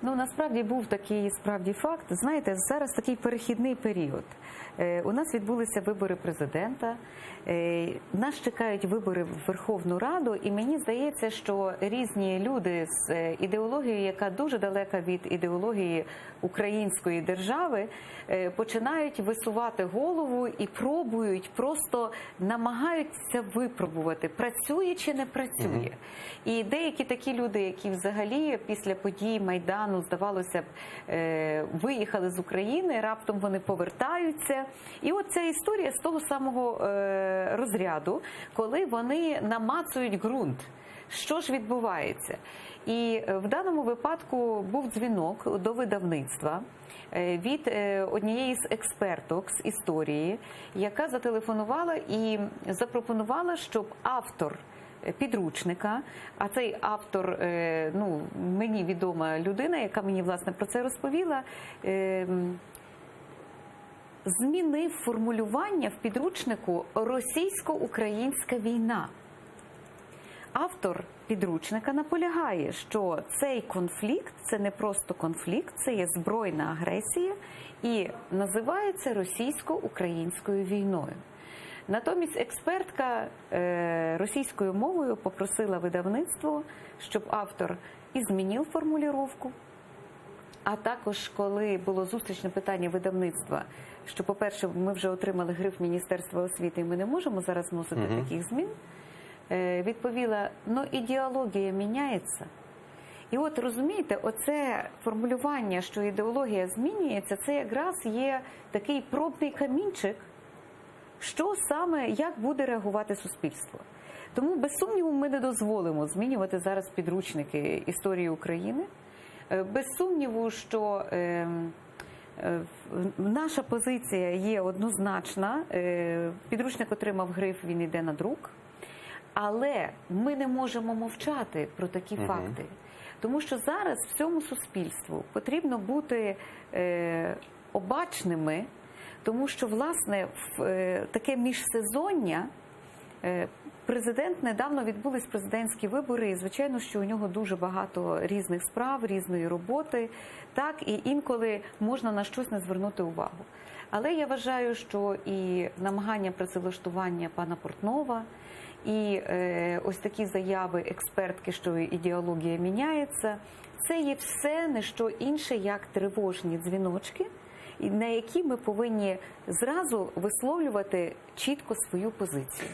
Ну, насправді був такий справді факт. Знаєте, зараз такий перехідний період. У нас відбулися вибори президента, нас чекають вибори в Верховну Раду, і мені здається, що різні люди з ідеологією, яка дуже далека від ідеології української держави, починають висувати голову і пробують, просто намагаються випробувати, працює чи не працює. І деякі такі люди, які взагалі після подій Майдану, здавалося б, виїхали з України, раптом вони повертаються. І от ця історія з того самого розряду, коли вони намацують ґрунт. Що ж відбувається? І в даному випадку був дзвінок до видавництва від однієї з експерток з історії, яка зателефонувала і запропонувала, щоб автор підручника, а цей автор, ну, мені відома людина, яка мені, власне, про це розповіла, змінив формулювання в підручнику «Російсько-українська війна». Автор підручника наполягає, що цей конфлікт – це не просто конфлікт, це є збройна агресія і називається російсько-українською війною. Натомість експертка російською мовою попросила видавництво, щоб автор і змінив формулювання. А також, коли було зустрічне питання видавництва, що, по-перше, ми вже отримали гриф Міністерства освіти, і ми не можемо зараз вносити таких змін, відповіла, ну ідеологія міняється. І от, розумієте, оце формулювання, що ідеологія змінюється, це якраз є такий пробний камінчик, що саме, як буде реагувати суспільство. Тому, без сумніву, ми не дозволимо змінювати зараз підручники історії України. Без сумніву, що наша позиція є однозначна. Підручник отримав гриф, він йде на друк. Але ми не можемо мовчати про такі факти. Тому що зараз всьому суспільству потрібно бути обачними, тому що, власне, в таке міжсезоння президент, недавно відбулись президентські вибори, і, звичайно, що у нього дуже багато різних справ, різної роботи, так, і інколи можна на щось не звернути увагу. Але я вважаю, що і намагання працевлаштування пана Портнова, і ось такі заяви експертки, що ідеологія міняється, це є все не що інше, як тривожні дзвіночки, на які ми повинні зразу висловлювати чітко свою позицію.